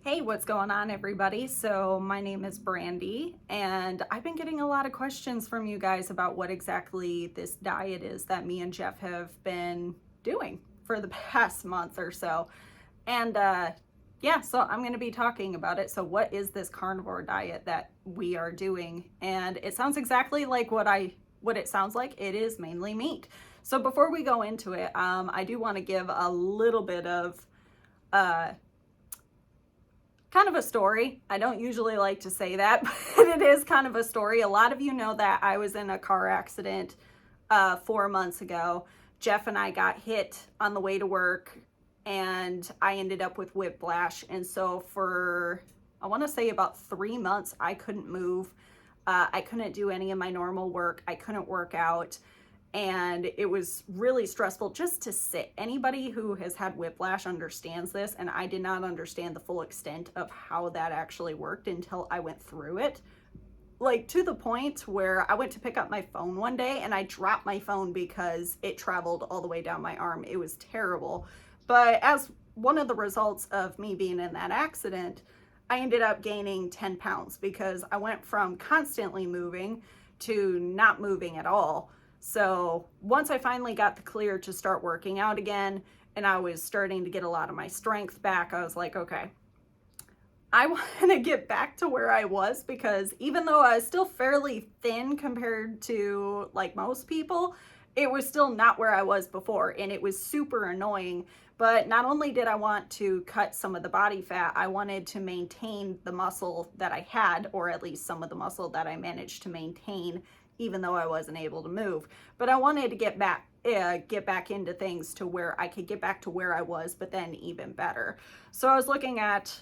Hey, what's going on, everybody? So my name is Brandy, and I've been getting a lot of questions from you guys about what exactly this diet is that me and Jeff have been doing for the past month or so. And yeah, so I'm going to be talking about it. So what is this carnivore diet that we are doing? And it sounds exactly like what it sounds like. It is mainly meat. So before we go into it, I do want to give a little bit of uh, kind of a story. I don't usually like to say that, but it is kind of a story. A lot of you know that I was in a car accident 4 months ago. Jeff and I got hit on the way to work, and I ended up with whiplash. And so for, I want to say about 3 months, I couldn't move. I couldn't do any of my normal work. I couldn't work out. And it was really stressful just to sit. Anybody who has had whiplash understands this, and I did not understand the full extent of how that actually worked until I went through it. Like, to the point where I went to pick up my phone one day and I dropped my phone because it traveled all the way down my arm. It was terrible. But as one of the results of me being in that accident, I ended up gaining 10 pounds because I went from constantly moving to not moving at all. So once I finally got the clear to start working out again, and I was starting to get a lot of my strength back, I was like, okay, I want to get back to where I was, because even though I was still fairly thin compared to like most people, it was still not where I was before, and it was super annoying. But not only did I want to cut some of the body fat, I wanted to maintain the muscle that I had, or at least some of the muscle that I managed to maintain, even though I wasn't able to move. But I wanted to get back into things to where I could get back to where I was, but then even better. So I was looking at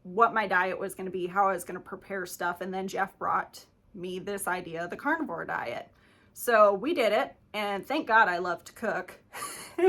what my diet was going to be, how I was going to prepare stuff, and then Jeff brought me this idea, the carnivore diet. So we did it, and thank God I love to cook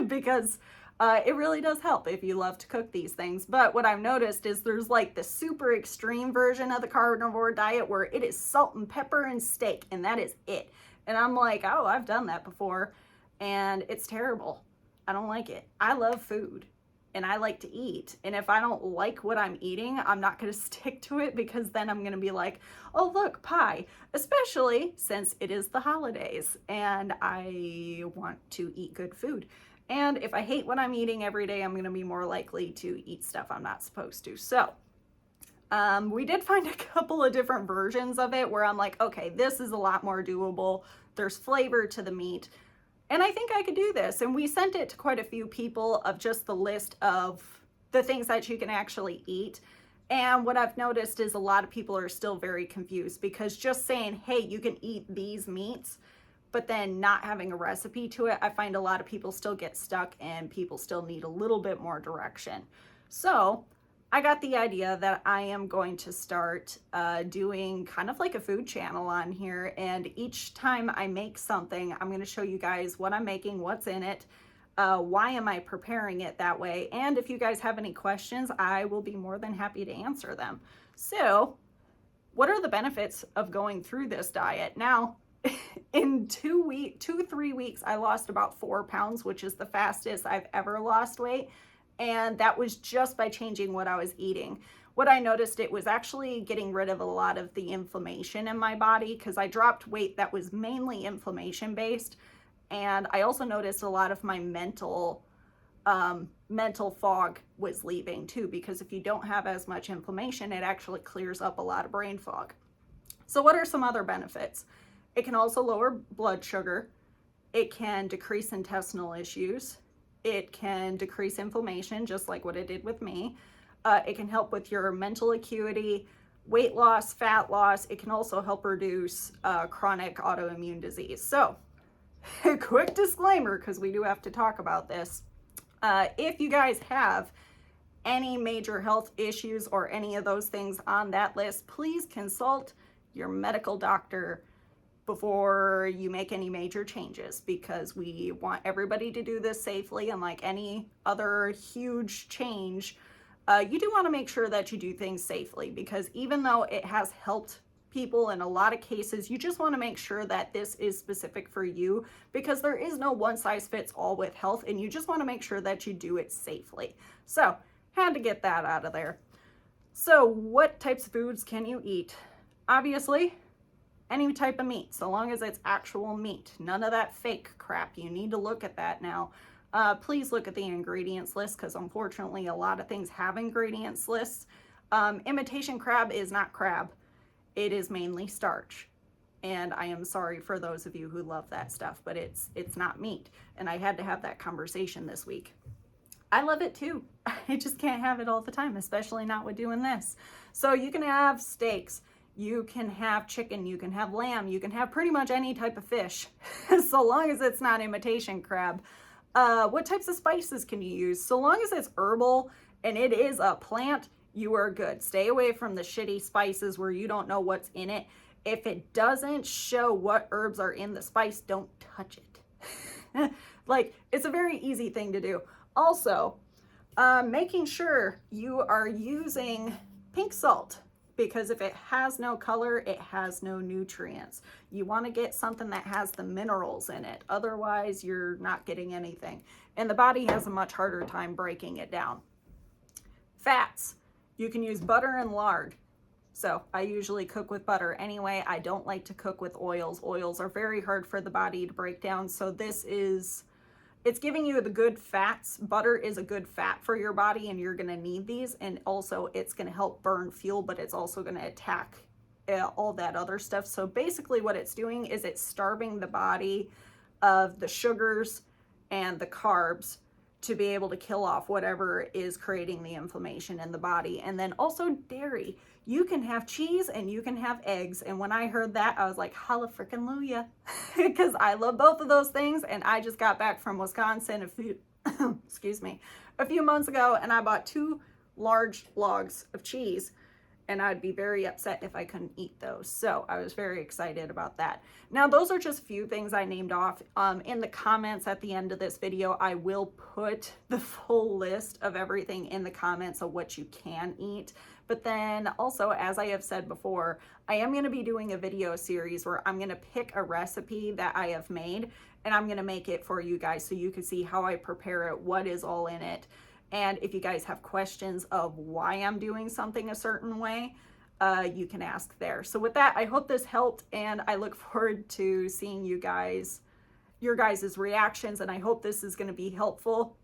because it really does help if you love to cook these things. But what I've noticed is there's like the super extreme version of the carnivore diet where it is salt and pepper and steak, and that is it. And I'm like, oh, I've done that before, and it's terrible. I don't like it. I love food, and I like to eat. And if I don't like what I'm eating, I'm not going to stick to it, because then I'm going to be like, oh, look, pie, especially since it is the holidays and I want to eat good food. And if I hate what I'm eating every day, I'm going to be more likely to eat stuff I'm not supposed to. So we did find a couple of different versions of it where I'm like, okay, this is a lot more doable. There's flavor to the meat, and I think I could do this. And we sent it to quite a few people of just the list of the things that you can actually eat. And what I've noticed is a lot of people are still very confused, because just saying, hey, you can eat these meats, but then not having a recipe to it, I find a lot of people still get stuck, and people still need a little bit more direction. So I got the idea that I am going to start doing kind of like a food channel on here, and each time I make something, I'm going to show you guys what I'm making, what's in it, why am I preparing it that way, and if you guys have any questions, I will be more than happy to answer them. So what are the benefits of going through this diet? Now, in 3 weeks, I lost about 4 pounds, which is the fastest I've ever lost weight. And that was just by changing what I was eating. What I noticed, it was actually getting rid of a lot of the inflammation in my body, because I dropped weight that was mainly inflammation based. And I also noticed a lot of my mental fog was leaving too, because if you don't have as much inflammation, it actually clears up a lot of brain fog. So what are some other benefits? It can also lower blood sugar. It can decrease intestinal issues. It can decrease inflammation, just like what it did with me. It can help with your mental acuity, weight loss, fat loss. It can also help reduce chronic autoimmune disease. So, a quick disclaimer, because we do have to talk about this. If you guys have any major health issues or any of those things on that list, please consult your medical doctor before you make any major changes, because we want everybody to do this safely. And like any other huge change, you do want to make sure that you do things safely, because even though it has helped people in a lot of cases, you just want to make sure that this is specific for you, because there is no one size fits all with health, and you just want to make sure that you do it safely. So had to get that out of there. So what types of foods can you eat? Obviously, any type of meat, so long as it's actual meat. None of that fake crap. You need to look at that now. Please look at the ingredients list, because unfortunately a lot of things have ingredients lists. Imitation crab is not crab. It is mainly starch. And I am sorry for those of you who love that stuff, but it's not meat. And I had to have that conversation this week. I love it too. I just can't have it all the time, especially not with doing this. So you can have steaks, you can have chicken, you can have lamb, you can have pretty much any type of fish, so long as it's not imitation crab. What types of spices can you use? So long as it's herbal and it is a plant, you are good. Stay away from the shitty spices where you don't know what's in it. If it doesn't show what herbs are in the spice, don't touch it. Like, it's a very easy thing to do. Also, making sure you are using pink salt, because if it has no color, it has no nutrients. You want to get something that has the minerals in it. Otherwise, you're not getting anything. And the body has a much harder time breaking it down. Fats. You can use butter and lard. So I usually cook with butter anyway. I don't like to cook with oils. Oils are very hard for the body to break down. So it's giving you the good fats. Butter is a good fat for your body, and you're going to need these. And also it's going to help burn fuel, but it's also going to attack all that other stuff. So basically what it's doing is it's starving the body of the sugars and the carbs to be able to kill off whatever is creating the inflammation in the body. And then also dairy. You can have cheese and you can have eggs. And when I heard that, I was like, holla frickin' Luya, because I love both of those things. And I just got back from Wisconsin a few months ago, and I bought 2 large logs of cheese, and I'd be very upset if I couldn't eat those. So I was very excited about that. Now, those are just a few things I named off. In the comments at the end of this video, I will put the full list of everything in the comments of what you can eat. But then also, as I have said before, I am going to be doing a video series where I'm going to pick a recipe that I have made, and I'm going to make it for you guys so you can see how I prepare it, what is all in it. And if you guys have questions of why I'm doing something a certain way, you can ask there. So with that, I hope this helped, and I look forward to seeing your guys' reactions, and I hope this is going to be helpful.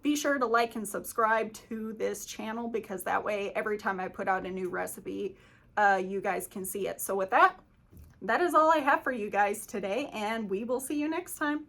Be sure to like and subscribe to this channel, because that way every time I put out a new recipe, you guys can see it. So with that, that is all I have for you guys today, and we will see you next time.